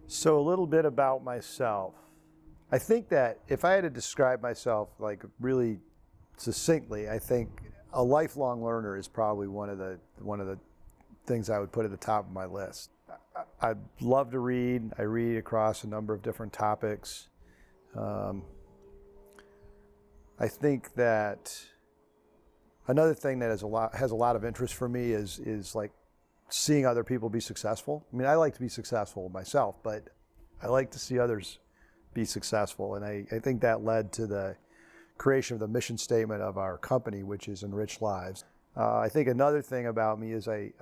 So a little bit about myself. I think that if I had to describe myself like really succinctly, I think a lifelong learner is probably one of the things I would put at the top of my list. I love to read. I read across a number of different topics. I think that another thing that has a lot of interest for me is like seeing other people be successful. I mean, I like to be successful myself, but I like to see others be successful. And I think that led to the creation of the mission statement of our company, which is Enrich Lives. I think another thing about me is I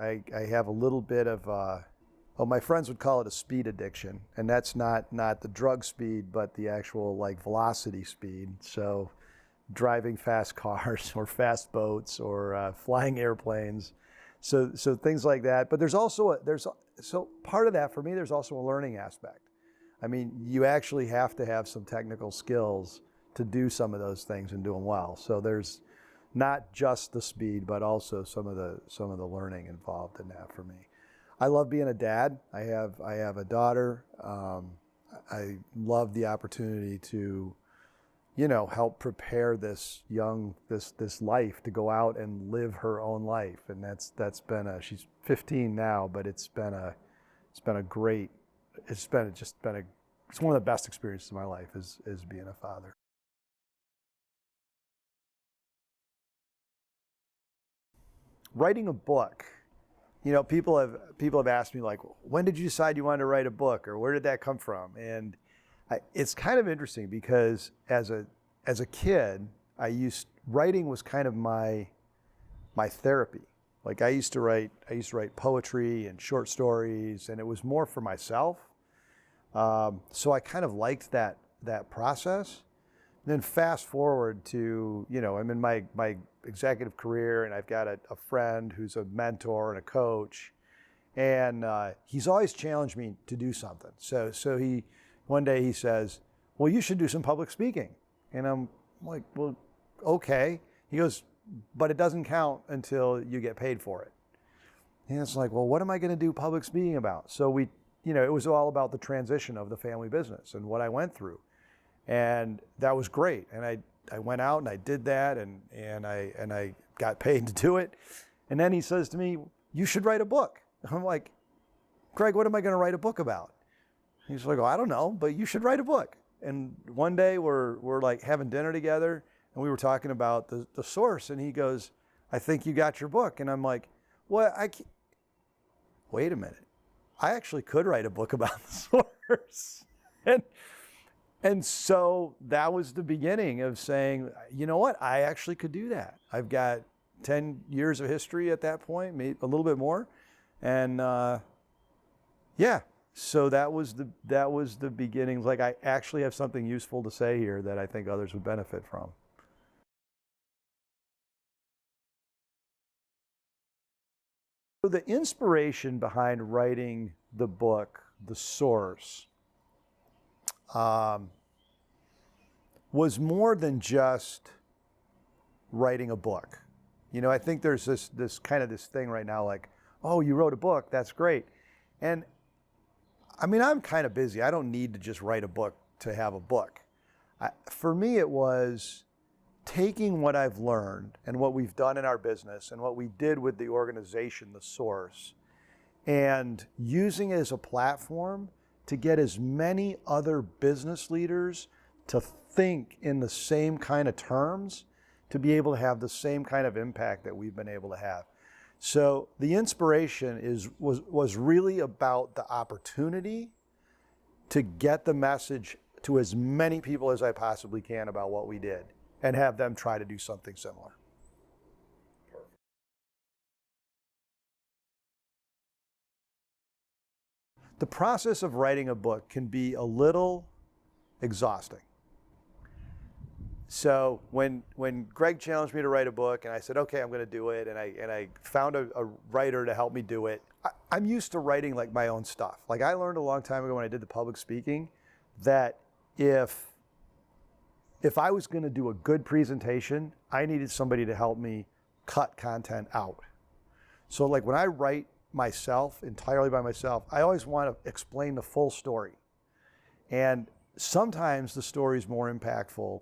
have a little bit of, well, my friends would call it a speed addiction. And that's not the drug speed, but the actual like velocity speed. So driving fast cars or fast boats or flying airplanes. So things like that. But there's also, so part of that for me, there's also a learning aspect. I mean, you actually have to have some technical skills to do some of those things and do them well. So there's not just the speed, but also some of the learning involved in that for me. I love being a dad. I have a daughter. I love the opportunity to, you know, help prepare this life to go out and live her own life. And that's been she's 15 now, but it's one of the best experiences of my life is being a father. Writing a book, you know, people have asked me like, when did you decide you wanted to write a book, or where did that come from? And it's kind of interesting because as a kid, writing was kind of my therapy. Like I used to write poetry and short stories, and it was more for myself. So I kind of liked that process. And then fast forward to, you know, I'm in my executive career, and I've got a friend who's a mentor and a coach, and he's always challenged me to do something. So one day he says, well, you should do some public speaking. And I'm like, well, okay. He goes, but it doesn't count until you get paid for it. And it's like, well, what am I going to do public speaking about? So you know, it was all about the transition of the family business and what I went through. And that was great. And I went out and I did that, and I got paid to do it. And then he says to me, you should write a book. I'm like, Greg, what am I going to write a book about? He's like, oh, I don't know, but you should write a book. And one day we're like having dinner together, and we were talking about the source, and he goes, I think you got your book. And I'm like, well, wait a minute. I actually could write a book about the source. And so that was the beginning of saying, you know what, I actually could do that. I've got 10 years of history at that point, maybe a little bit more. And yeah, so that was the beginning. Like I actually have something useful to say here that I think others would benefit from. So the inspiration behind writing the book, The Source, was more than just writing a book. You know, I think there's this kind of this thing right now like, oh, you wrote a book, that's great. And I mean, I'm kind of busy. I don't need to just write a book to have a book. For me, it was taking what I've learned and what we've done in our business and what we did with the organization, The Source, and using it as a platform to get as many other business leaders to think in the same kind of terms, to be able to have the same kind of impact that we've been able to have. So the inspiration was really about the opportunity to get the message to as many people as I possibly can about what we did and have them try to do something similar. The process of writing a book can be a little exhausting. So when Greg challenged me to write a book and I said, okay, I'm going to do it, and I found a writer to help me do it, I'm used to writing like my own stuff. Like I learned a long time ago when I did the public speaking that if I was going to do a good presentation, I needed somebody to help me cut content out. So like when I write myself, entirely by myself, I always want to explain the full story. And sometimes the story is more impactful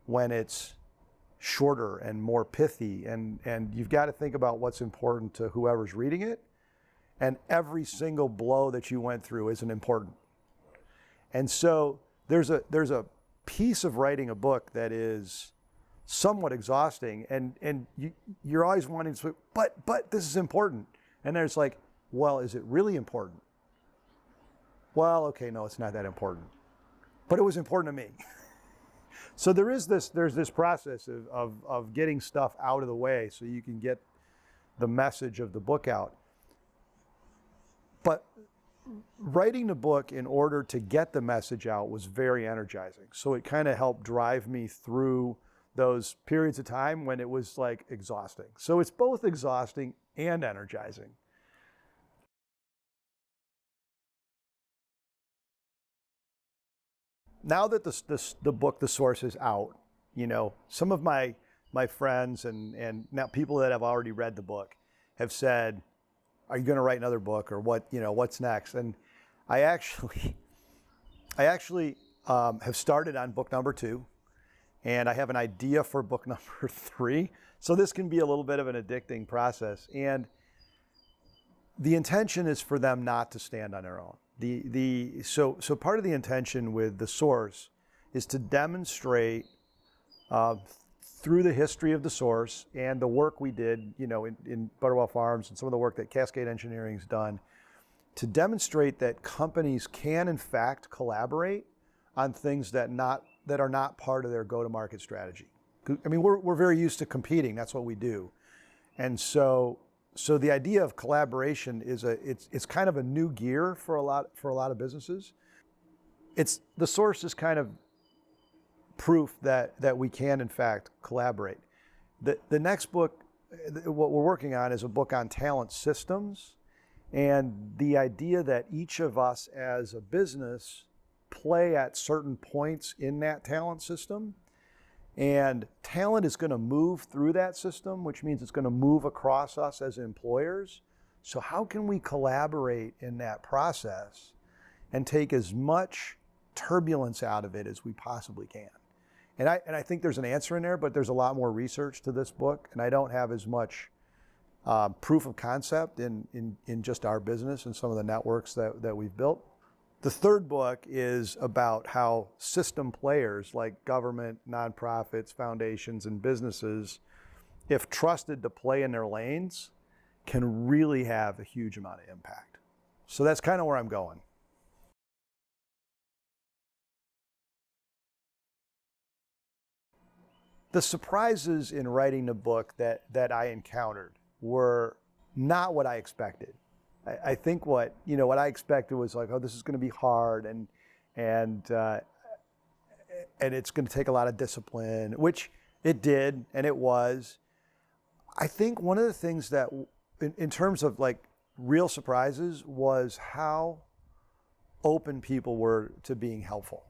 when it's shorter and more pithy, and you've got to think about what's important to whoever's reading it, and every single blow that you went through isn't important. And so there's a piece of writing a book that is somewhat exhausting, and you're always wanting to, but this is important. And then it's like, well, is it really important? Well, okay, no, it's not that important. But it was important to me. So there's this process of getting stuff out of the way so you can get the message of the book out. But writing the book in order to get the message out was very energizing. So it kind of helped drive me through those periods of time when it was like exhausting. So it's both exhausting and energizing. Now that the book, The Source, is out, you know, some of my friends and now people that have already read the book have said, are you going to write another book, or what, you know, what's next? And I actually have started on book number 2, and I have an idea for book number 3. So this can be a little bit of an addicting process. And the intention is for them not to stand on their own. So part of the intention with The Source is to demonstrate through the history of The Source and the work we did, you know, in Butterwell Farms and some of the work that Cascade Engineering's done, to demonstrate that companies can in fact collaborate on things that are not part of their go-to-market strategy. I mean, we're very used to competing. That's what we do, and so the idea of collaboration is it's kind of a new gear for a lot of businesses. The Source is kind of proof that we can in fact collaborate. The next book, what we're working on, is a book on talent systems, and the idea that each of us as a business play at certain points in that talent system. And talent is going to move through that system, which means it's going to move across us as employers. So how can we collaborate in that process and take as much turbulence out of it as we possibly can? And I think there's an answer in there, but there's a lot more research to this book, and I don't have as much proof of concept in just our business and some of the networks that we've built. The third book is about how system players like government, nonprofits, foundations, and businesses, if trusted to play in their lanes, can really have a huge amount of impact. So that's kind of where I'm going. The surprises in writing the book that I encountered were not what I expected. I think what I expected was like, oh, this is going to be hard, and it's going to take a lot of discipline, which it did, and it was. I think one of the things that, in terms of like real surprises, was how open people were to being helpful.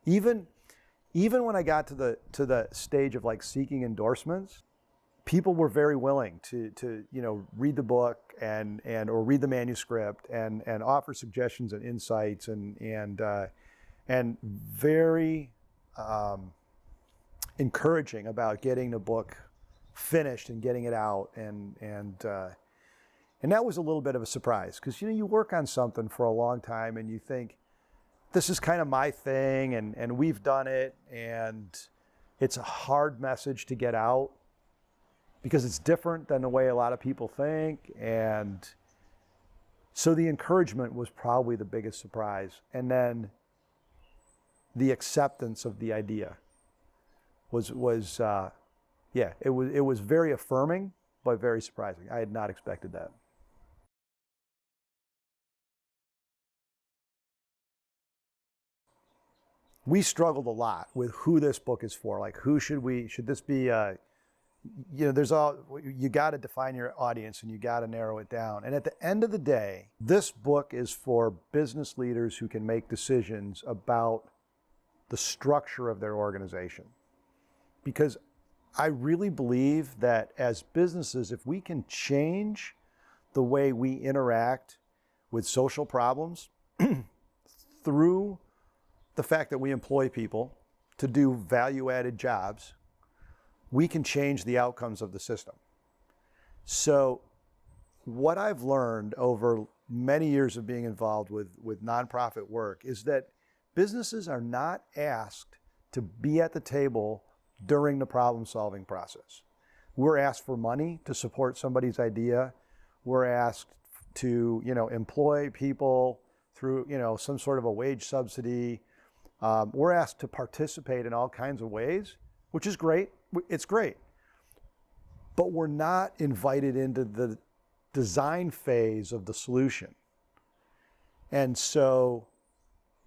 Even when I got to the stage of like seeking endorsements, people were very willing to read the book or read the manuscript and offer suggestions and insights and very encouraging about getting the book finished and getting it out, and that was a little bit of a surprise, because you work on something for a long time and you think, this is kind of my thing, and we've done it, and it's a hard message to get out because it's different than the way a lot of people think. And so the encouragement was probably the biggest surprise. And then the acceptance of the idea was very affirming, but very surprising. I had not expected that. We struggled a lot with who this book is for. Like, should this be, you got to define your audience and you got to narrow it down. And at the end of the day, this book is for business leaders who can make decisions about the structure of their organization. Because I really believe that as businesses, if we can change the way we interact with social problems through the fact that we employ people to do value-added jobs, we can change the outcomes of the system. So what I've learned over many years of being involved with nonprofit work is that businesses are not asked to be at the table during the problem-solving process. We're asked for money to support somebody's idea. We're asked to, employ people through, some sort of a wage subsidy. We're asked to participate in all kinds of ways, which is great. It's great. But we're not invited into the design phase of the solution. And so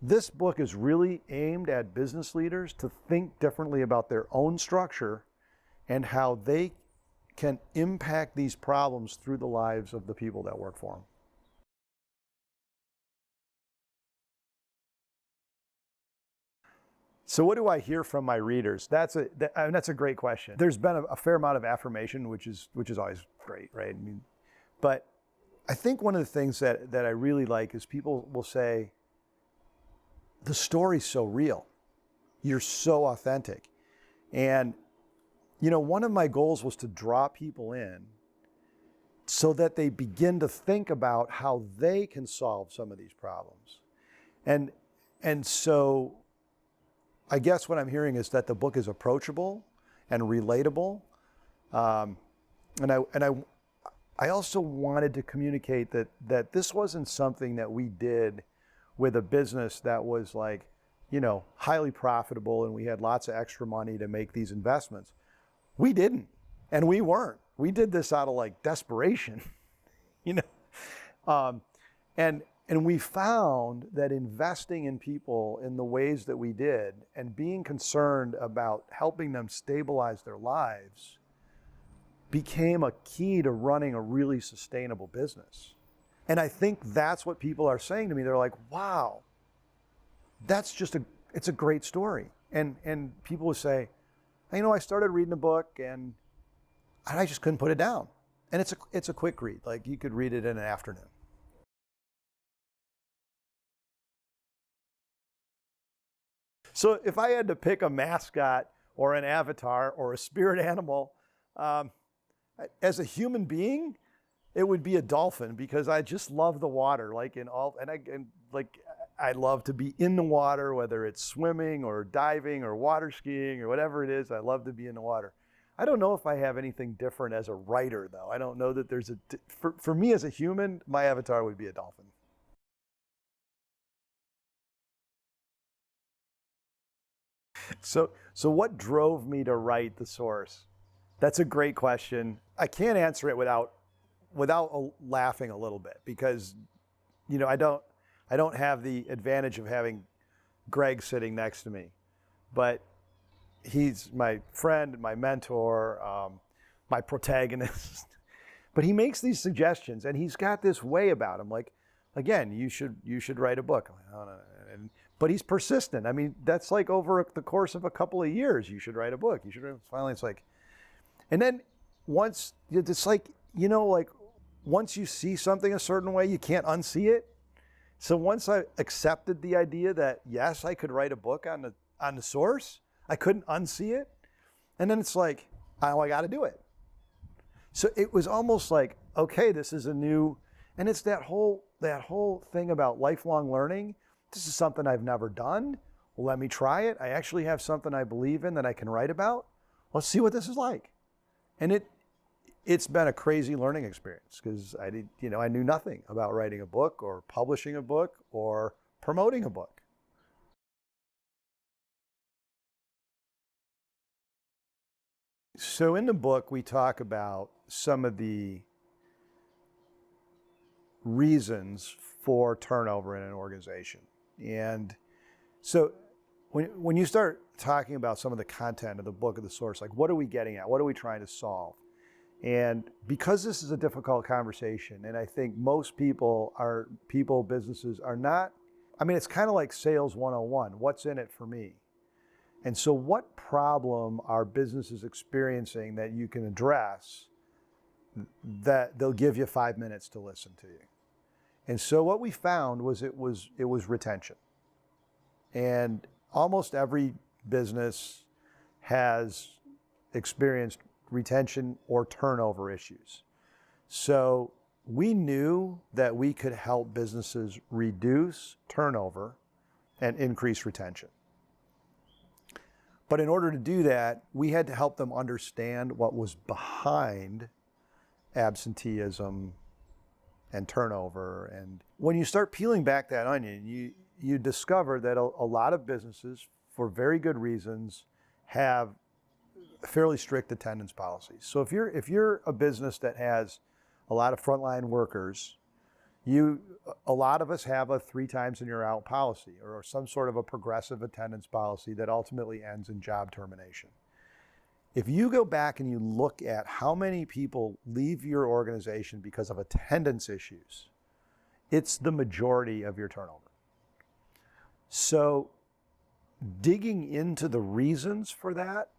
this book is really aimed at business leaders to think differently about their own structure and how they can impact these problems through the lives of the people that work for them. So what do I hear from my readers? That's a great question. There's been a fair amount of affirmation, which is always great, right? But I think one of the things that I really like is people will say, the story's so real. You're so authentic. And one of my goals was to draw people in so that they begin to think about how they can solve some of these problems. And so I guess what I'm hearing is that the book is approachable and relatable. And I also wanted to communicate that this wasn't something that we did with a business that was like, highly profitable and we had lots of extra money to make these investments. We didn't, and we weren't. We did this out of like desperation, And we found that investing in people in the ways that we did and being concerned about helping them stabilize their lives became a key to running a really sustainable business. And I think that's what people are saying to me. They're like, wow, it's a great story. And people will say, I started reading a book and I just couldn't put it down. And it's a quick read. Like you could read it in an afternoon. So if I had to pick a mascot or an avatar or a spirit animal, as a human being, it would be a dolphin because I just love the water. I love to be in the water, whether it's swimming or diving or water skiing or whatever it is. I love to be in the water. I don't know if I have anything different as a writer, though. I don't know that there's for me as a human, my avatar would be a dolphin. So what drove me to write The Source? That's a great question. I can't answer it without laughing a little bit because, I don't have the advantage of having Greg sitting next to me, but he's my friend, my mentor, my protagonist. But he makes these suggestions, and he's got this way about him. Like, again, you should write a book. I'm like, no. But he's persistent. I mean, that's like over the course of a couple of years. You should write a book. Finally, it's like, and then once it's like, once you see something a certain way, you can't unsee it. So once I accepted the idea that yes, I could write a book on the source, I couldn't unsee it. And then it's like, oh, I got to do it. So it was almost like, okay, this is a new, and it's that whole thing about lifelong learning. This is something I've never done. Well, let me try it. I actually have something I believe in that I can write about. Let's see what this is like. And it's been a crazy learning experience because I knew nothing about writing a book or publishing a book or promoting a book. So in the book, we talk about some of the reasons for turnover in an organization. And so when you start talking about some of the content of the book, of The Source, like what are we getting at? What are we trying to solve? And because this is a difficult conversation, and I think most businesses are not, it's kind of like sales 101. What's in it for me? And so what problem are businesses experiencing that you can address that they'll give you 5 minutes to listen to you. And so what we found was it was retention. And almost every business has experienced retention or turnover issues. So we knew that we could help businesses reduce turnover and increase retention. But in order to do that, we had to help them understand what was behind absenteeism and turnover. And when you start peeling back that onion, you discover that a lot of businesses, for very good reasons, have fairly strict attendance policies. So if you're a business that has a lot of frontline workers, a lot of us have a 3 times and you're out policy, or some sort of a progressive attendance policy that ultimately ends in job termination. If you go back and you look at how many people leave your organization because of attendance issues, it's the majority of your turnover. So digging into the reasons for that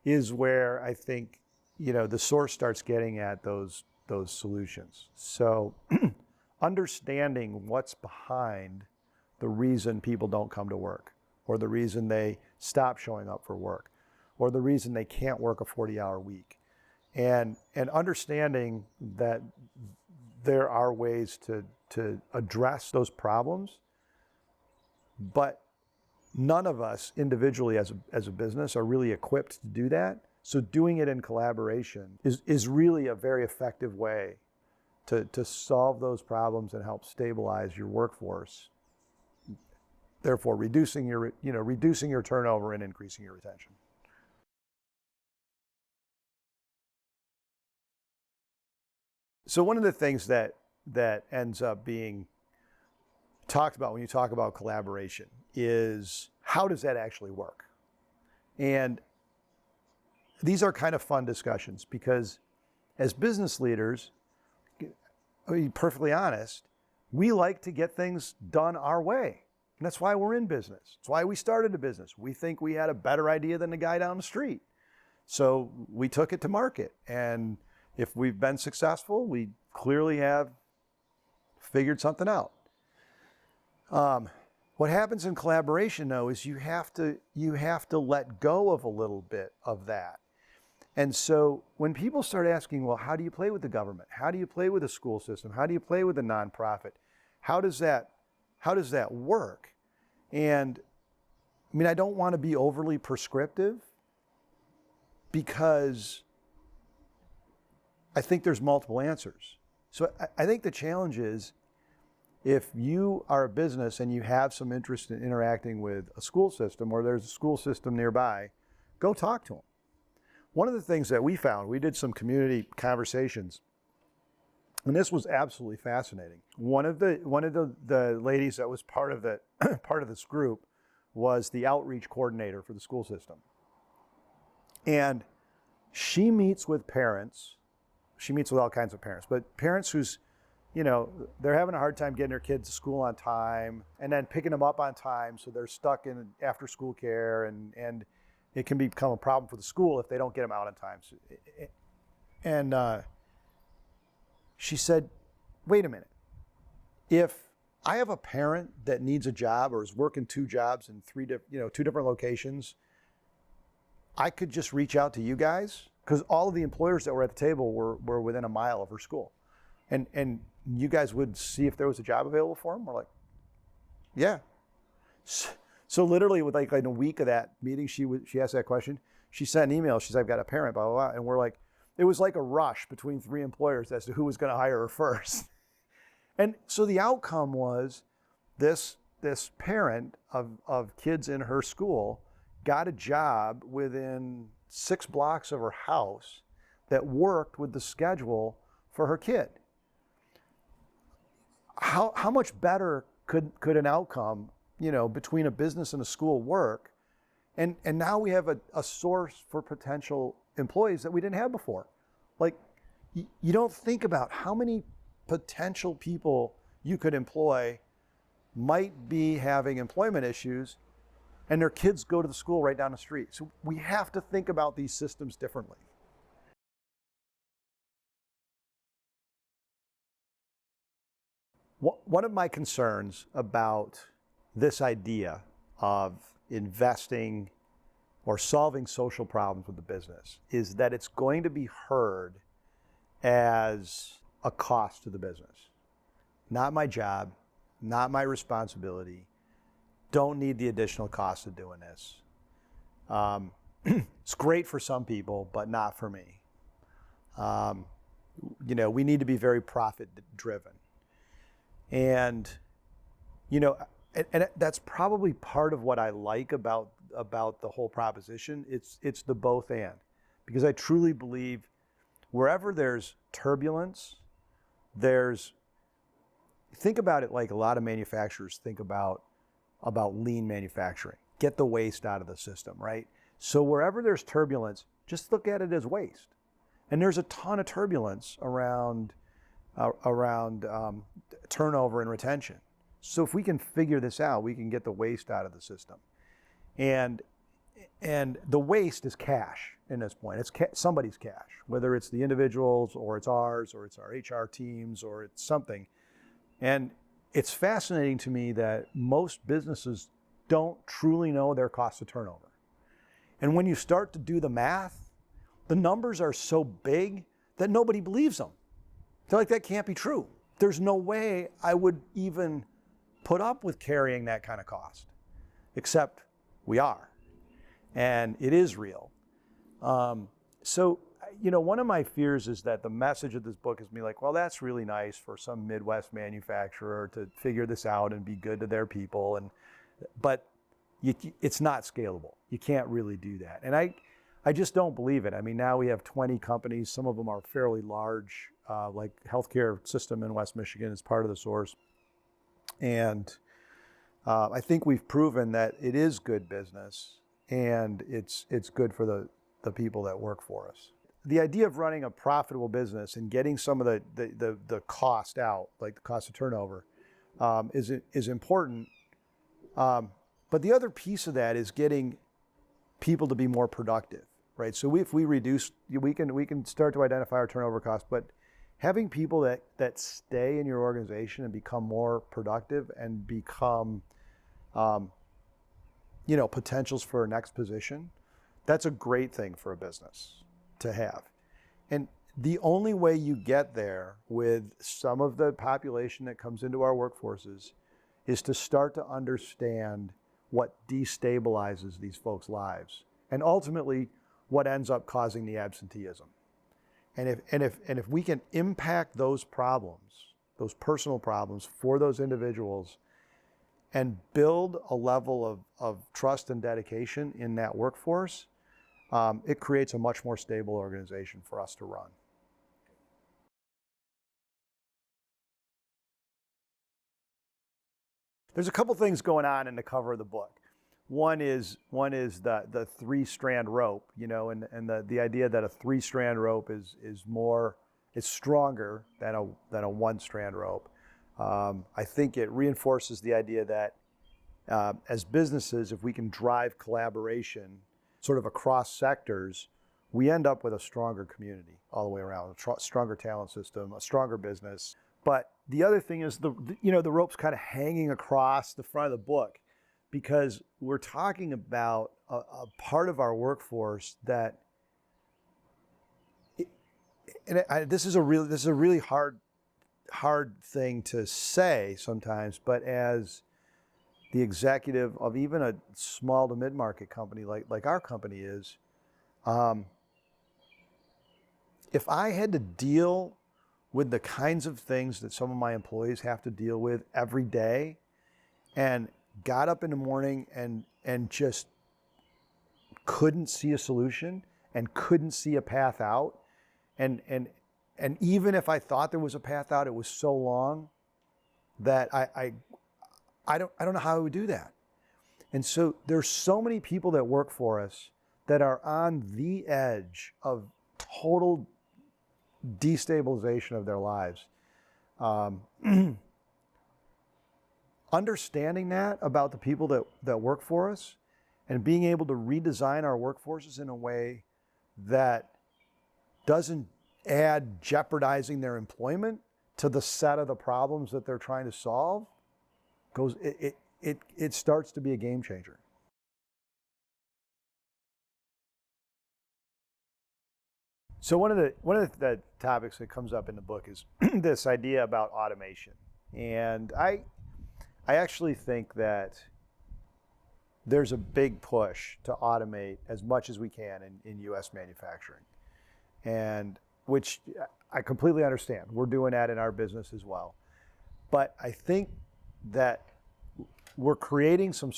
is where I think, the source starts getting at those solutions. So understanding what's behind the reason people don't come to work, or the reason they stop showing up for work, or the reason they can't work a 40-hour week. And understanding that there are ways to address those problems, but none of us individually as a business are really equipped to do that. So doing it in collaboration is really a very effective way to solve those problems and help stabilize your workforce, therefore reducing your turnover and increasing your retention. So one of the things that ends up being talked about when you talk about collaboration is, how does that actually work? And these are kind of fun discussions, because as business leaders, I'll be perfectly honest, we like to get things done our way. And that's why we're in business. It's why we started a business. We think we had a better idea than the guy down the street. So we took it to market. And if we've been successful, we clearly have figured something out. What happens in collaboration, though, is you have to let go of a little bit of that. And so when people start asking, well, how do you play with the government? How do you play with the school system? How do you play with a nonprofit? How does that work? And I mean, I don't want to be overly prescriptive, because I think there's multiple answers. So I think the challenge is, if you are a business and you have some interest in interacting with a school system, or there's a school system nearby, go talk to them. One of the things that we found, we did some community conversations, and this was absolutely fascinating. One of the ladies that was part of this group was the outreach coordinator for the school system. And she meets with parents. She meets with all kinds of parents, but parents who's, they're having a hard time getting their kids to school on time, and then picking them up on time, so they're stuck in after school care, and it can become a problem for the school if they don't get them out on time. So, and she said, wait a minute. If I have a parent that needs a job or is working 2 jobs in 2 different locations, I could just reach out to you guys, because all of the employers that were at the table were within a mile of her school. And you guys would see if there was a job available for them? We're like, yeah. So literally within a week of that meeting, she asked that question. She sent an email. She said, I've got a parent, blah, blah, blah. And we're like, it was like a rush between 3 employers as to who was going to hire her first. And so the outcome was this parent of kids in her school got a job within 6 blocks of her house that worked with the schedule for her kid. How much better could an outcome, between a business and a school work? And now we have a source for potential employees that we didn't have before. Like, you don't think about how many potential people you could employ might be having employment issues, and their kids go to the school right down the street. So we have to think about these systems differently. One of my concerns about this idea of investing or solving social problems with the business is that it's going to be heard as a cost to the business. Not my job, not my responsibility, don't need the additional cost of doing this. It's great for some people, but not for me. We need to be very profit driven. And, and that's probably part of what I like about the whole proposition. It's the both and, because I truly believe wherever there's turbulence, think about it like a lot of manufacturers think about lean manufacturing. Get the waste out of the system, right? So wherever there's turbulence, just look at it as waste. And there's a ton of turbulence around turnover and retention. So if we can figure this out, we can get the waste out of the system. And the waste is cash in this point. It's somebody's cash, whether it's the individuals or it's ours or it's our HR teams or it's something. And it's fascinating to me that most businesses don't truly know their cost of turnover. And when you start to do the math, the numbers are so big that nobody believes them. They're like, that can't be true. There's no way I would even put up with carrying that kind of cost, except we are. And it is real. So, one of my fears is that the message of this book is me like, well, that's really nice for some Midwest manufacturer to figure this out and be good to their people. But it's not scalable. You can't really do that. And I just don't believe it. I mean, now we have 20 companies. Some of them are fairly large, like healthcare system in West Michigan is part of the source. And I think we've proven that it is good business and it's good for the people that work for us. The idea of running a profitable business and getting some of the cost out, like the cost of turnover, is important. But the other piece of that is getting people to be more productive, right? So if we reduce, we can start to identify our turnover costs, but having people that stay in your organization and become more productive and become, potentials for a next position, that's a great thing for a business to have. And the only way you get there with some of the population that comes into our workforces is to start to understand what destabilizes these folks' lives and ultimately what ends up causing the absenteeism. And if we can impact those problems, those personal problems for those individuals and build a level of trust and dedication in that workforce, it creates a much more stable organization for us to run. There's a couple things going on in the cover of the book. One is the 3-strand rope, and the idea that a 3-strand rope is stronger than a 1-strand rope. I think it reinforces the idea that as businesses, if we can drive collaboration sort of across sectors, we end up with a stronger community all the way around, a stronger talent system, a stronger business. But the other thing is the rope's kind of hanging across the front of the book, because we're talking about a part of our workforce that, this is a really hard thing to say sometimes, but as the executive of even a small to mid-market company like our company is, if I had to deal with the kinds of things that some of my employees have to deal with every day, and got up in the morning and just couldn't see a solution and couldn't see a path out, and even if I thought there was a path out, it was so long that I don't know how I would do that. And so there's so many people that work for us that are on the edge of total destabilization of their lives. Understanding that about the people that work for us and being able to redesign our workforces in a way that doesn't add jeopardizing their employment to the set of the problems that they're trying to solve, it starts to be a game changer. So one of the topics that comes up in the book is this idea about automation. And I actually think that there's a big push to automate as much as we can in US manufacturing. And which I completely understand. We're doing that in our business as well. But I think that we're creating some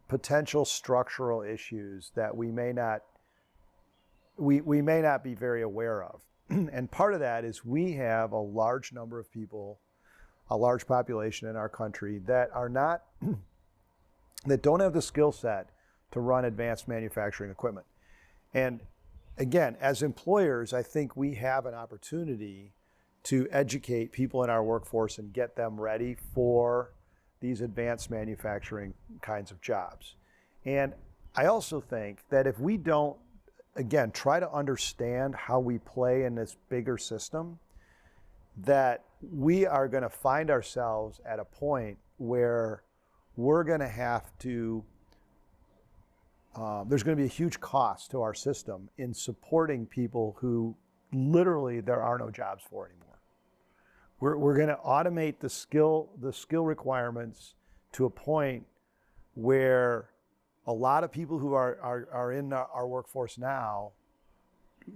potential structural issues that we may not be very aware of. And part of that is we have a large number of people, a large population in our country that don't have the skill set to run advanced manufacturing equipment. And again, as employers, I think we have an opportunity to educate people in our workforce and get them ready for these advanced manufacturing kinds of jobs. And I also think that if we don't, again, try to understand how we play in this bigger system, that we are going to find ourselves at a point where we're going to have to, there's going to be a huge cost to our system in supporting people who literally there are no jobs for anymore. We're going to automate the skill requirements to a point where a lot of people who are in our workforce now,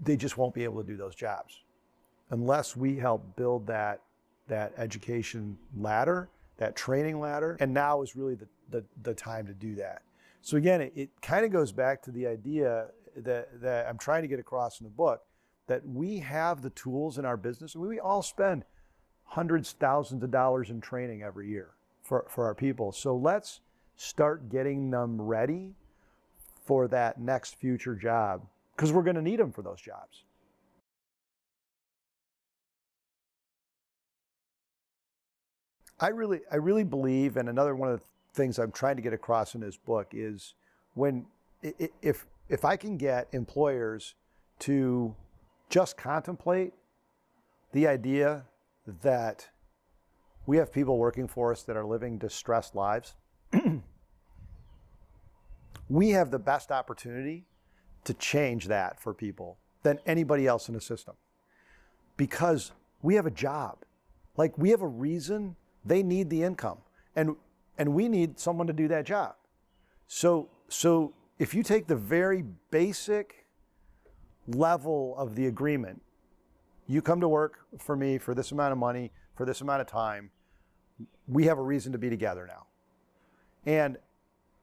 they just won't be able to do those jobs unless we help build that education ladder, that training ladder. And now is really the time to do that. So again, it kind of goes back to the idea that I'm trying to get across in the book, that we have the tools in our business. We all spend hundreds, thousands of dollars in training every year for our people. So let's start getting them ready for that next future job, because we're going to need them for those jobs. I really believe, and another one of the things I'm trying to get across in this book is if I can get employers to just contemplate the idea that we have people working for us that are living distressed lives, we have the best opportunity to change that for people than anybody else in the system. Because we have a job. Like, we have a reason. They need the income. And we need someone to do that job. So if you take the very basic level of the agreement, you come to work for me for this amount of money, for this amount of time, we have a reason to be together now. And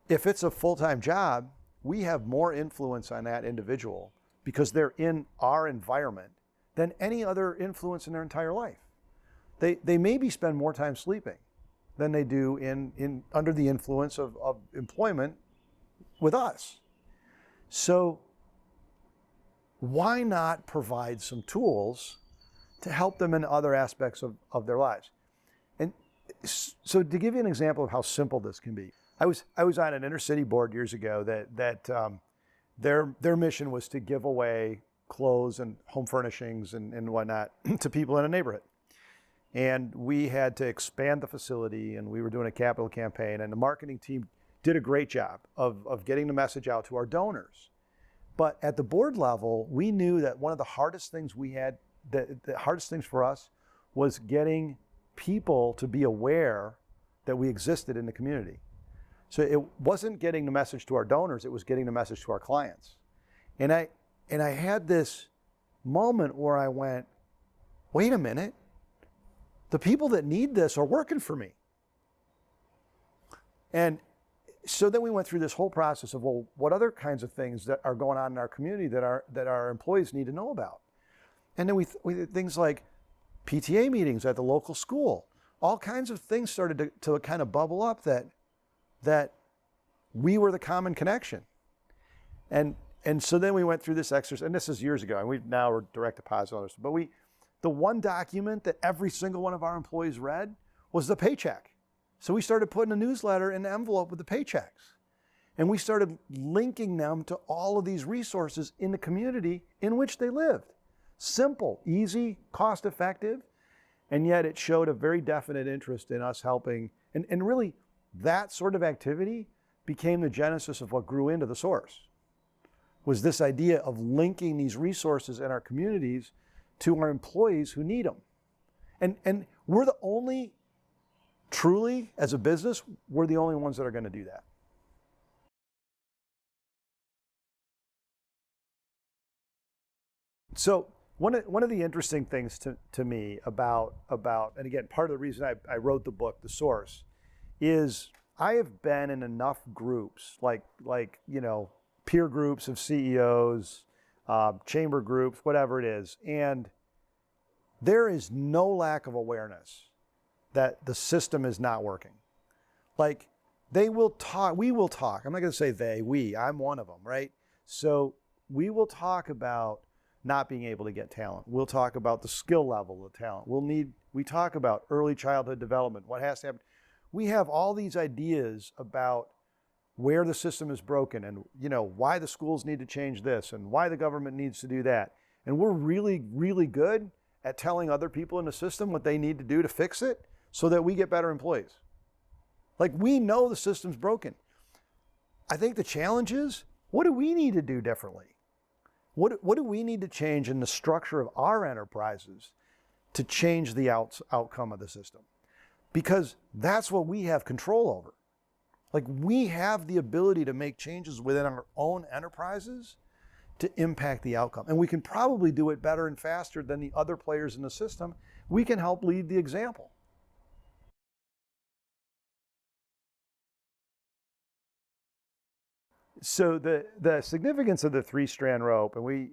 if it's a full-time job, we have more influence on that individual because they're in our environment than any other influence in their entire life. They maybe spend more time sleeping than they do under the influence of employment with us. So why not provide some tools to help them in other aspects of their lives? And so to give you an example of how simple this can be, I was on an inner city board years ago that their mission was to give away clothes and home furnishings and whatnot to people in a neighborhood. And we had to expand the facility, and we were doing a capital campaign, and the marketing team did a great job of getting the message out to our donors. But at the board level, we knew that one of the hardest things the hardest things for us was getting people to be aware that we existed in the community. So it wasn't getting the message to our donors, it was getting the message to our clients. And I had this moment where I went, wait a minute, the people that need this are working for me. And so then we went through this whole process of, well, what other kinds of things that are going on in our community that our employees need to know about? And then we did things like PTA meetings at the local school. All kinds of things started to kind of bubble up that we were the common connection. And so then we went through this exercise, and this is years ago, and we're direct deposit others, but the one document that every single one of our employees read was the paycheck. So we started putting a newsletter in the envelope with the paychecks. And we started linking them to all of these resources in the community in which they lived. Simple, easy, cost-effective. And yet it showed a very definite interest in us helping. And really, that sort of activity became the genesis of what grew into the source, was this idea of linking these resources in our communities to our employees who need them. And we're the only, truly, as a business, we're the only ones that are going to do that. So one of the interesting things to me about, and again, part of the reason I wrote the book, The Source, is I have been in enough groups, like peer groups of CEOs, chamber groups, whatever it is, and there is no lack of awareness that the system is not working. Like, they will talk, we will talk, I'm not gonna say they, we, I'm one of them, right? So we will talk about not being able to get talent. We'll talk about the skill level of talent. We talk about early childhood development, what has to happen. We have all these ideas about where the system is broken and why the schools need to change this and why the government needs to do that. And we're really, really good at telling other people in the system what they need to do to fix it so that we get better employees. Like, we know the system's broken. I think the challenge is, what do we need to do differently? What do we need to change in the structure of our enterprises to change the outcome of the system? Because that's what we have control over. Like, we have the ability to make changes within our own enterprises to impact the outcome. And we can probably do it better and faster than the other players in the system. We can help lead the example. So the significance of the 3-strand rope, and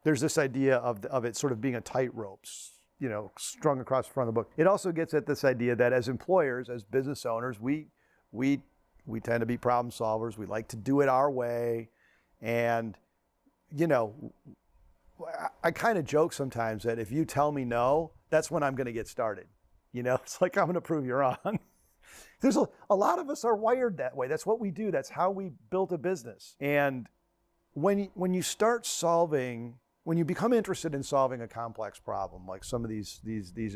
there's this idea of it sort of being a tightrope, strung across the front of the book. It also gets at this idea that as employers, as business owners, we tend to be problem solvers. We like to do it our way. And, I kind of joke sometimes that if you tell me no, that's when I'm going to get started. It's like, I'm going to prove you wrong. There's a lot of us are wired that way. That's what we do. That's how we built a business. And when you start solving, when you become interested in solving a complex problem, like some of these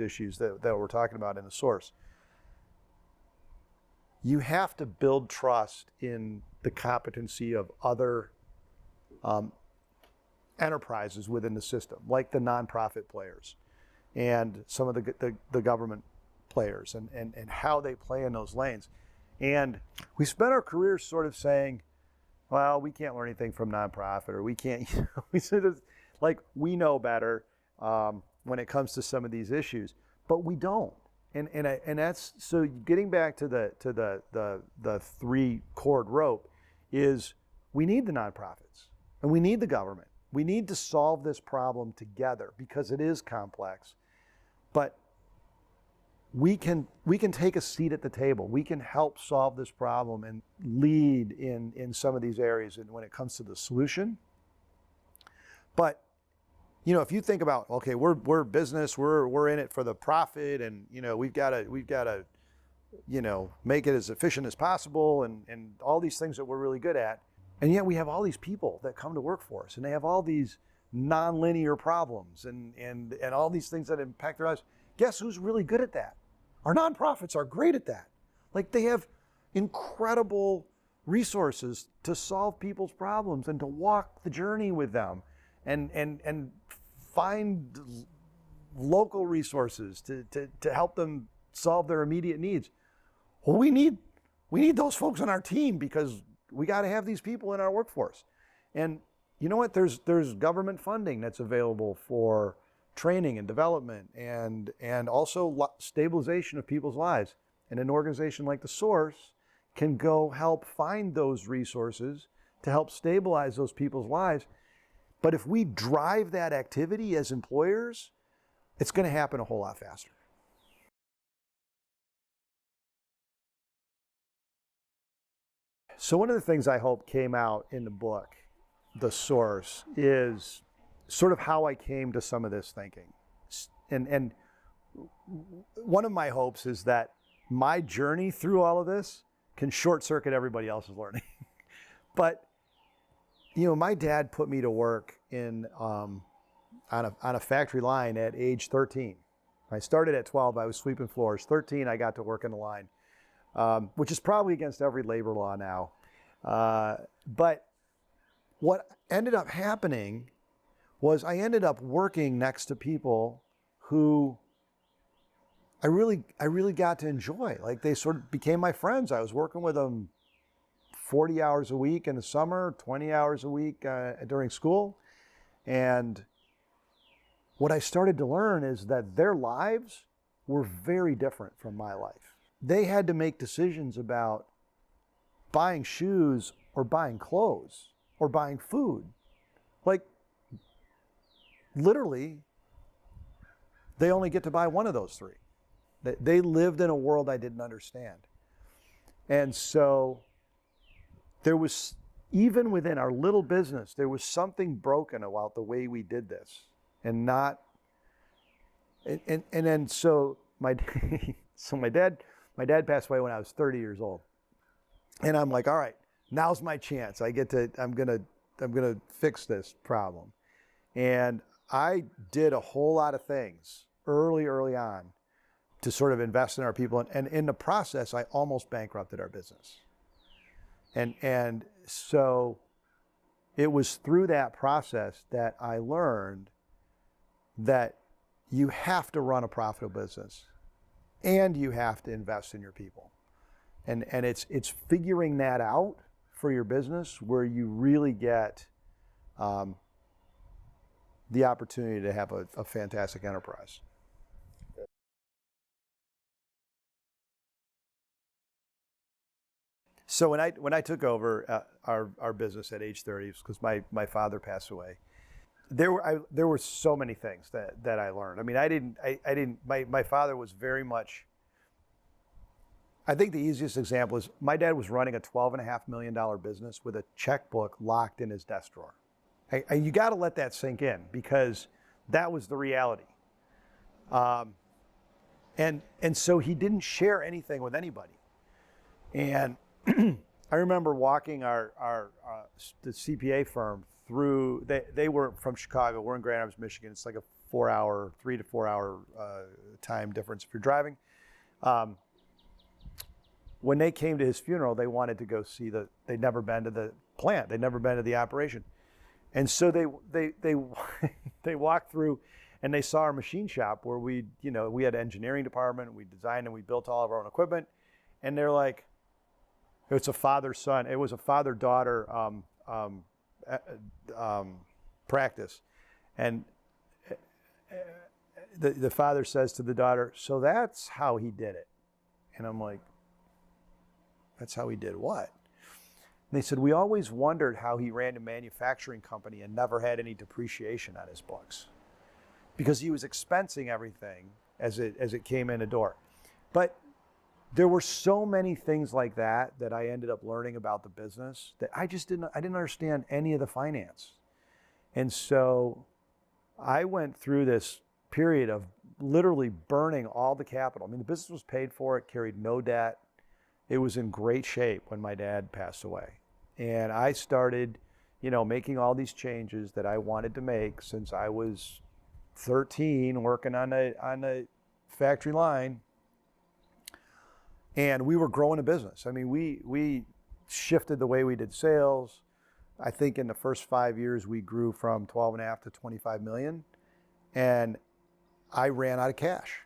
issues that we're talking about in the source, you have to build trust in the competency of other enterprises within the system, like the nonprofit players and some of the government players and how they play in those lanes. And we spent our careers sort of saying, well, we can't learn anything from nonprofit, or we can't, we sort of, like, we know better when it comes to some of these issues, but we don't. And that's, so getting back to the 3-cord rope is, we need the nonprofits and we need the government. We need to solve this problem together because it is complex. But we can take a seat at the table. We can help solve this problem and lead in some of these areas and when it comes to the solution. But if you think about, okay, we're business, we're in it for the profit, and we've got to make it as efficient as possible, and all these things that we're really good at. And yet we have all these people that come to work for us, and they have all these nonlinear problems and all these things that impact their lives. Guess who's really good at that? Our nonprofits are great at that. Like, they have incredible resources to solve people's problems and to walk the journey with them and find local resources to help them solve their immediate needs. Well, we need those folks on our team because we got to have these people in our workforce. And you know what? There's government funding that's available for training and development and also stabilization of people's lives. And an organization like The Source can go help find those resources to help stabilize those people's lives. But if we drive that activity as employers, it's going to happen a whole lot faster. So one of the things I hope came out in the book, The Source, is sort of how I came to some of this thinking. And one of my hopes is that my journey through all of this can short circuit everybody else's learning. But my dad put me to work in, on a factory line at age 13. I started at 12, I was sweeping floors. 13, I got to work in the line, which is probably against every labor law now. But what ended up happening was I ended up working next to people who I really got to enjoy. Like, they sort of became my friends. I was working with them 40 hours a week in the summer, 20 hours a week during school. And what I started to learn is that their lives were very different from my life. They had to make decisions about buying shoes or buying clothes or buying food. Like, literally, they only get to buy one of those three. They lived in a world I didn't understand. And so there was, even within our little business, there was something broken about the way we did this. And not, and then so my dad passed away when I was 30 years old. And I'm like, all right, now's my chance. I'm gonna fix this problem. And I did a whole lot of things early on to sort of invest in our people. And in the process, I almost bankrupted our business. And so it was through that process that I learned that you have to run a profitable business and you have to invest in your people. And it's figuring that out for your business where you really get the opportunity to have a fantastic enterprise. So when I took over our business at age 30, because my father passed away, there were so many things that I learned. I mean, my father was very much, I think the easiest example is my dad was running a $12.5 million business with a checkbook locked in his desk drawer. You got to let that sink in, because that was the reality. And so he didn't share anything with anybody. And I remember walking the CPA firm through, they were from Chicago, we're in Grand Rapids, Michigan. It's like a 3 to 4 hour time difference if you're driving. When they came to his funeral, they wanted to go see they'd never been to the plant, they'd never been to the operation. And so they walked through and they saw our machine shop where we had an engineering department, we designed and we built all of our own equipment. And they're like, it's a father-son, it was a father-daughter practice. And the father says to the daughter, so that's how he did it. And I'm like, that's how he did what? And they said, we always wondered how he ran a manufacturing company and never had any depreciation on his books, because he was expensing everything as it came in the door. But there were so many things like that I ended up learning about the business that I didn't understand any of the finance. And so I went through this period of literally burning all the capital. I mean, the business was paid for, it carried no debt. It was in great shape when my dad passed away. And I started, making all these changes that I wanted to make since I was 13, working on a factory line. And we were growing a business. I mean, we shifted the way we did sales. I think in the first 5 years, we grew from 12.5 to 25 million. And I ran out of cash.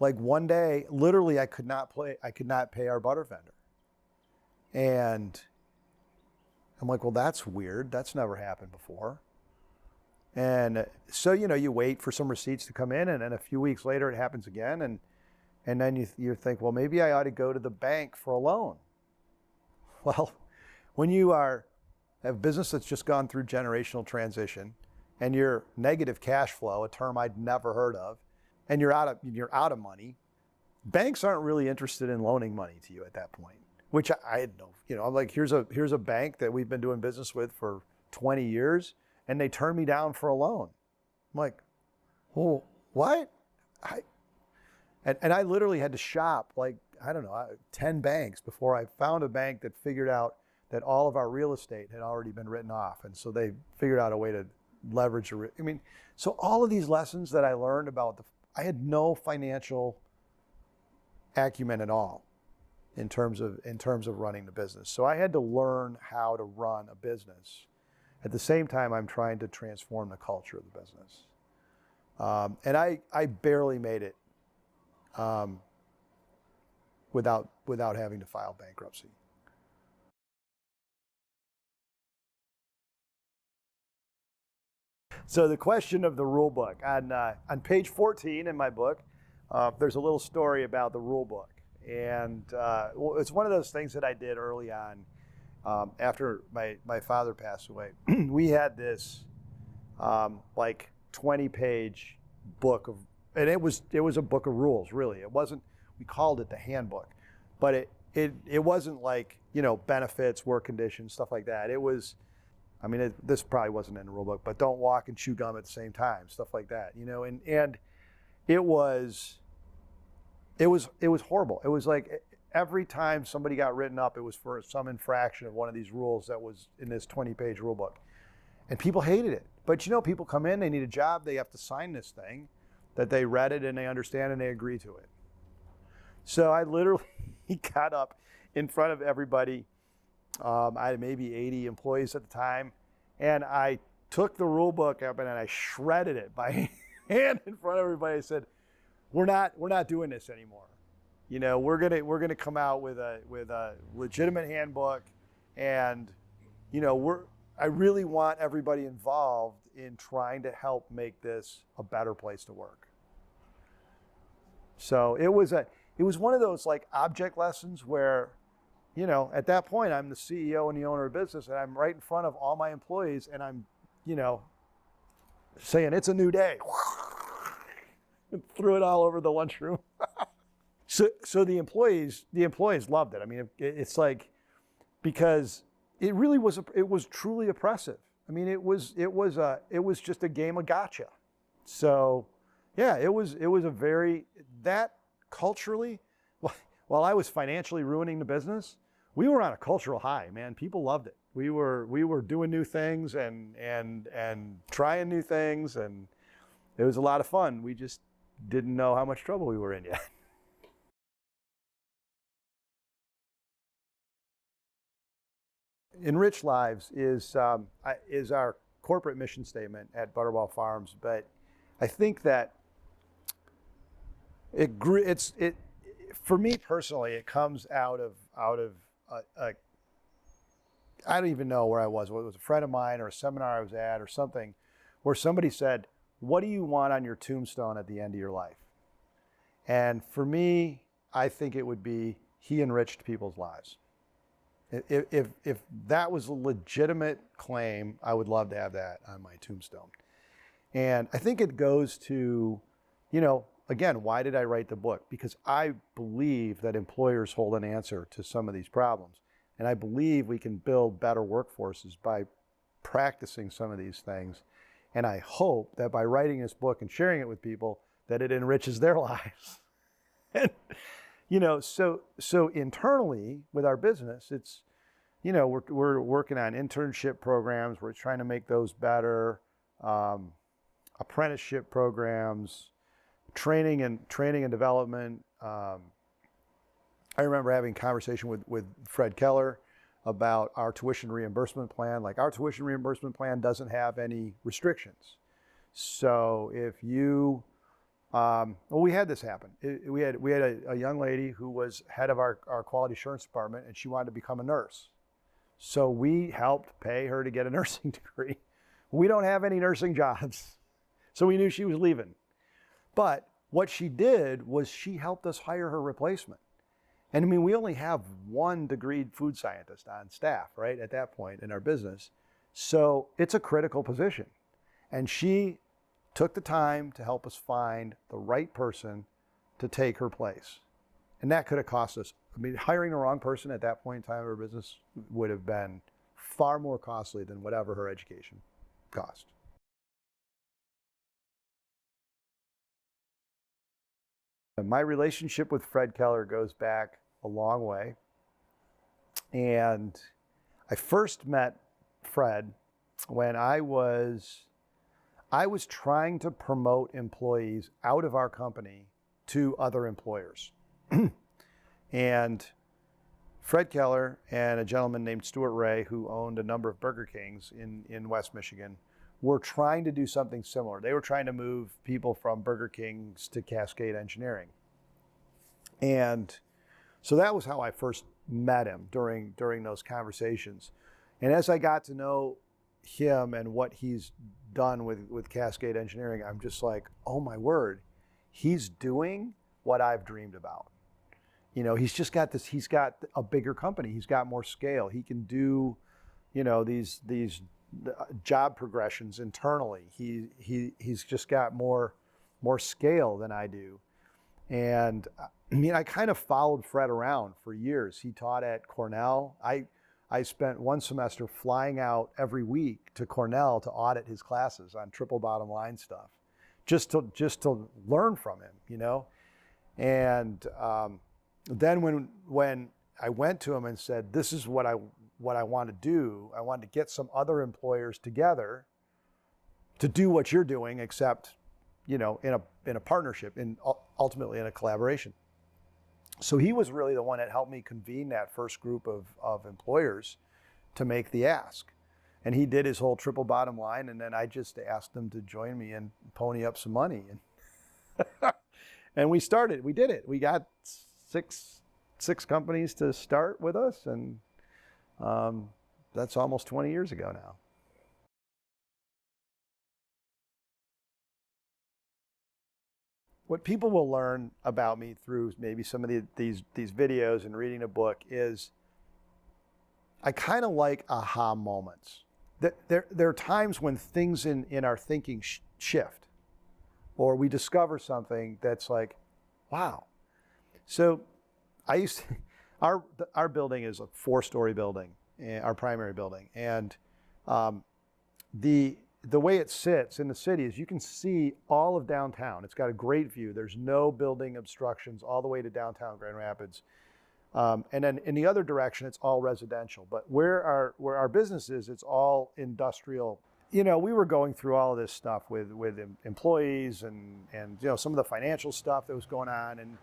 Like one day, literally, I could not pay our butter vendor. And I'm like, well, that's weird. That's never happened before. And so, you wait for some receipts to come in, and then a few weeks later, it happens again. And then you think, well, maybe I ought to go to the bank for a loan. Well, when you have a business that's just gone through generational transition, and you're negative cash flow, a term I'd never heard of, and you're out of money, banks aren't really interested in loaning money to you at that point. Which I had no, I'm like, here's a bank that we've been doing business with for 20 years, and they turned me down for a loan. I'm like, oh, what? And I literally had to shop 10 banks before I found a bank that figured out that all of our real estate had already been written off. And so they figured out a way to leverage. I mean, so all of these lessons that I learned about I had no financial acumen at all in terms of running the business. So I had to learn how to run a business. At the same time, I'm trying to transform the culture of the business. And I barely made it without having to file bankruptcy. So the question of the rule book, on page 14 in my book, there's a little story about the rule book. And it's one of those things that I did early on after my father passed away. We had this like 20-page book and it was a book of rules, really. It wasn't, we called it the handbook, but it wasn't like, benefits, work conditions, stuff like that. It was, I mean, this probably wasn't in the rule book, but don't walk and chew gum at the same time, stuff like that, and it was horrible. It was like every time somebody got written up, it was for some infraction of one of these rules that was in this 20-page rule book. And people hated it. But people come in, they need a job, they have to sign this thing that they read it and they understand and they agree to it. So I literally got up in front of everybody. I had maybe 80 employees at the time, and I took the rule book up and I shredded it by hand in front of everybody. I said, we're not doing this anymore. We're gonna come out with a legitimate handbook, and I really want everybody involved in trying to help make this a better place to work. So it was one of those like object lessons where, at that point I'm the CEO and the owner of business, and I'm right in front of all my employees, and I'm, saying it's a new day. Threw it all over the lunchroom. So the employees loved it. I mean, it's like, because it really was, it was truly oppressive. I mean, it was just a game of gotcha. So yeah, it was a very, that culturally, while I was financially ruining the business, we were on a cultural high, man. People loved it. We were doing new things and trying new things, and it was a lot of fun. We just didn't know how much trouble we were in yet. Enrich Lives is our corporate mission statement at Butterball Farms, but I think that for me personally, it comes out of I don't even know where I was. Whether it was a friend of mine or a seminar I was at or something, where somebody said, "What do you want on your tombstone at the end of your life?" And for me, I think it would be, he enriched people's lives. If that was a legitimate claim, I would love to have that on my tombstone. And I think it goes to, again, why did I write the book? Because I believe that employers hold an answer to some of these problems. And I believe we can build better workforces by practicing some of these things. And I hope that by writing this book and sharing it with people, that it enriches their lives. And, so internally with our business, it's, we're working on internship programs. We're trying to make those better, apprenticeship programs, training and development. I remember having a conversation with Fred Keller about our tuition reimbursement plan. Like, our tuition reimbursement plan doesn't have any restrictions. So if you, we had this happen. We had a young lady who was head of our quality assurance department, and she wanted to become a nurse. So we helped pay her to get a nursing degree. We don't have any nursing jobs. So we knew she was leaving. But what she did was she helped us hire her replacement. And I mean, we only have one degreed food scientist on staff, right, at that point in our business. So it's a critical position. And she took the time to help us find the right person to take her place. And that could have cost us, I mean, hiring the wrong person at that point in time of our business would have been far more costly than whatever her education cost. My relationship with Fred Keller goes back a long way. And I first met Fred when I was I was trying to promote employees out of our company to other employers. And Fred Keller and a gentleman named Stuart Ray, who owned a number of Burger Kings in West Michigan, were trying to do something similar. They were trying to move people from Burger Kings to Cascade Engineering. And so that was how I first met him during those conversations. And as I got to know him and what he's done with Cascade Engineering, I'm just like, oh my word, he's doing what I've dreamed about. You know, he's just got this, he's got a bigger company, he's got more scale, he can do, you know, these job progressions internally. He's just got more scale than I do. And I mean, I kind of followed Fred around for years. He taught at Cornell. I spent one semester flying out every week to Cornell to audit his classes on triple bottom line stuff, just to learn from him, you know. And then when I went to him and said, this is what I want to do, I wanted to get some other employers together to do what you're doing, except, you know, in a partnership, ultimately in a collaboration. So he was really the one that helped me convene that first group of employers to make the ask. And he did his whole triple bottom line, and then I just asked them to join me and pony up some money. And and we did it. We got six companies to start with us, and that's almost 20 years ago now. What people will learn about me through maybe some of these videos and reading a book is I kind of like aha moments. There are times when things in our thinking shift, or we discover something that's like, wow. So our building is a 4-story building, our primary building, and the way it sits in the city is you can see all of downtown. It's got a great view. There's no building obstructions all the way to downtown Grand Rapids. And then in the other direction, it's all residential. But where our business is, it's all industrial. You know, we were going through all of this stuff with employees and you know, some of the financial stuff that was going on.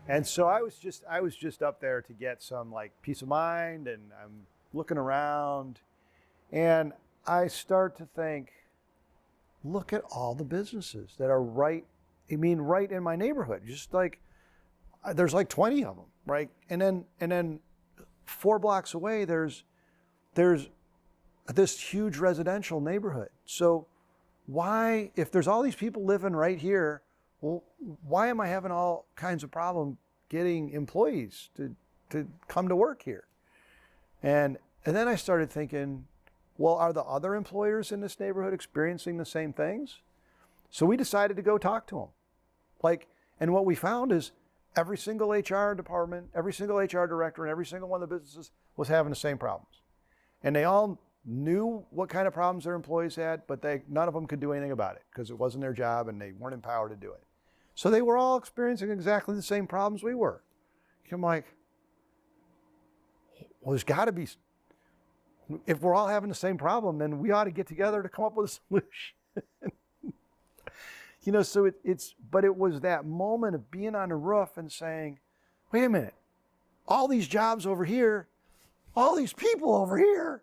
And so I was just up there to get some like peace of mind, and I'm looking around and I start to think, look at all the businesses that are right in my neighborhood. Just like, there's like 20 of them, right? And then 4 blocks away, there's this huge residential neighborhood. So why, if there's all these people living right here, well, why am I having all kinds of problem getting employees to come to work here? And then I started thinking, well, are the other employers in this neighborhood experiencing the same things? So we decided to go talk to them. And what we found is every single HR department, every single HR director, and every single one of the businesses was having the same problems. And they all knew what kind of problems their employees had, but none of them could do anything about it because it wasn't their job and they weren't empowered to do it. So they were all experiencing exactly the same problems we were. I'm like, well, there's got to be, if we're all having the same problem, then we ought to get together to come up with a solution. You know, so but it was that moment of being on the roof and saying, wait a minute, all these jobs over here, all these people over here,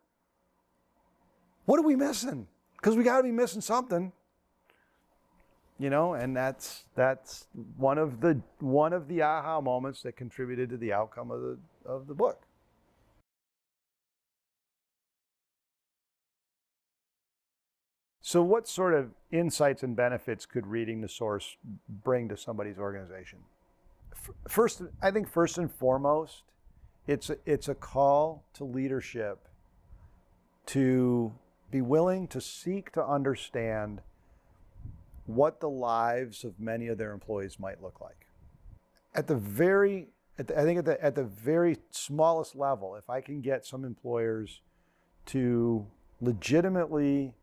what are we missing? Because we got to be missing something. You know, and that's one of the aha moments that contributed to the outcome of the book. So what sort of insights and benefits could reading the source bring to somebody's organization? First, I think first and foremost, it's a call to leadership to be willing to seek to understand what the lives of many of their employees might look like. At the very smallest level, if I can get some employers to legitimately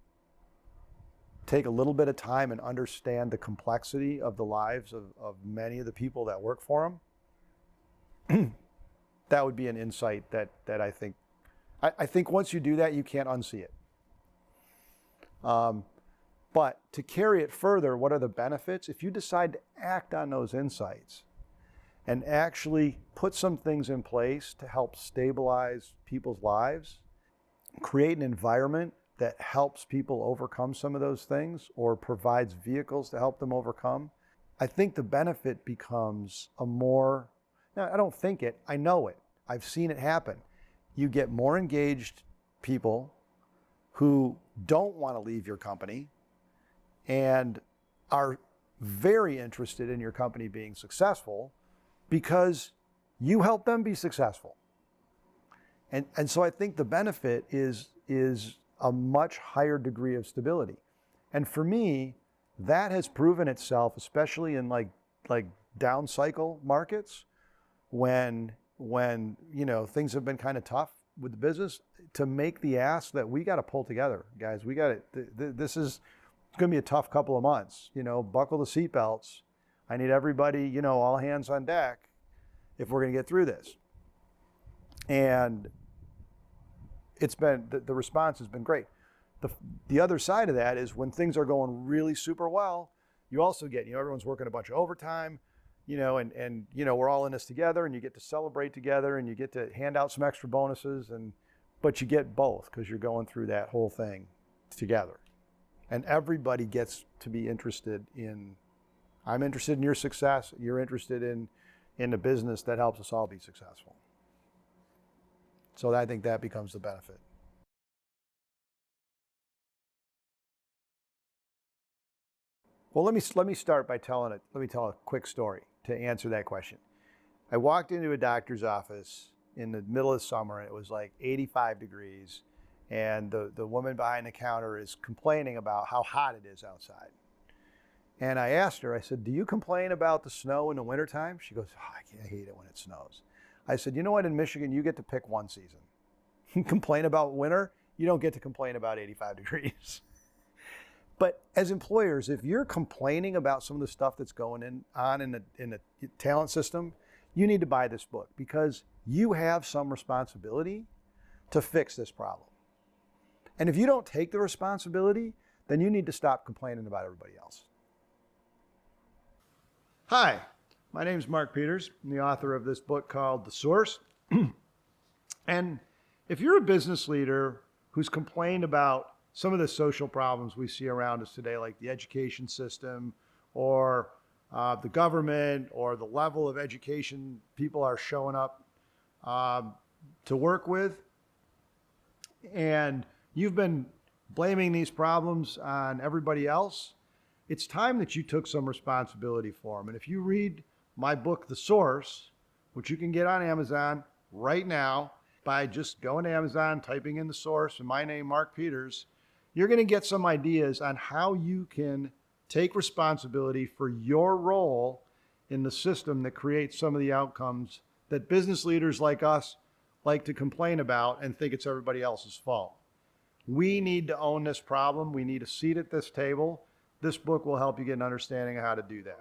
take a little bit of time and understand the complexity of the lives of many of the people that work for them, that would be an insight that I think once you do that, you can't unsee it. But to carry it further, what are the benefits? If you decide to act on those insights and actually put some things in place to help stabilize people's lives, create an environment that helps people overcome some of those things or provides vehicles to help them overcome, I think the benefit becomes a more, now I don't think it, I know it. I've seen it happen. You get more engaged people who don't want to leave your company and are very interested in your company being successful because you help them be successful. And so I think the benefit is a much higher degree of stability. And for me, that has proven itself, especially in like down cycle markets, when things have been kind of tough with the business, to make the ask that we got to pull together, guys. We got to. This is going to be a tough couple of months. Buckle the seatbelts. I need everybody, all hands on deck, if we're going to get through this. And it's been the response has been great. The other side of that is when things are going really super well, you also get, everyone's working a bunch of overtime, and we're all in this together, and you get to celebrate together, and you get to hand out some extra bonuses, but you get both because you're going through that whole thing together. And everybody gets to be interested in, I'm interested in your success, you're interested in a business that helps us all be successful. So I think that becomes the benefit. Well, let me start by let me tell a quick story to answer that question. I walked into a doctor's office in the middle of summer, and it was like 85 degrees, and the woman behind the counter is complaining about how hot it is outside. And I asked her, I said, do you complain about the snow in the wintertime? She goes, I hate it when it snows. I said, you know what, in Michigan, you get to pick one season. You complain about winter, you don't get to complain about 85 degrees. But as employers, if you're complaining about some of the stuff that's going on in the talent system, you need to buy this book because you have some responsibility to fix this problem. And if you don't take the responsibility, then you need to stop complaining about everybody else. Hi, my name is Mark Peters. I'm the author of this book called The Source. And if you're a business leader who's complained about some of the social problems we see around us today, like the education system or the government or the level of education people are showing up to work with, and you've been blaming these problems on everybody else, it's time that you took some responsibility for them. And if you read my book, The Source, which you can get on Amazon right now by just going to Amazon, typing in The Source and my name, Mark Peters, you're going to get some ideas on how you can take responsibility for your role in the system that creates some of the outcomes that business leaders like us like to complain about and think it's everybody else's fault. We need to own this problem. We need a seat at this table. This book will help you get an understanding of how to do that.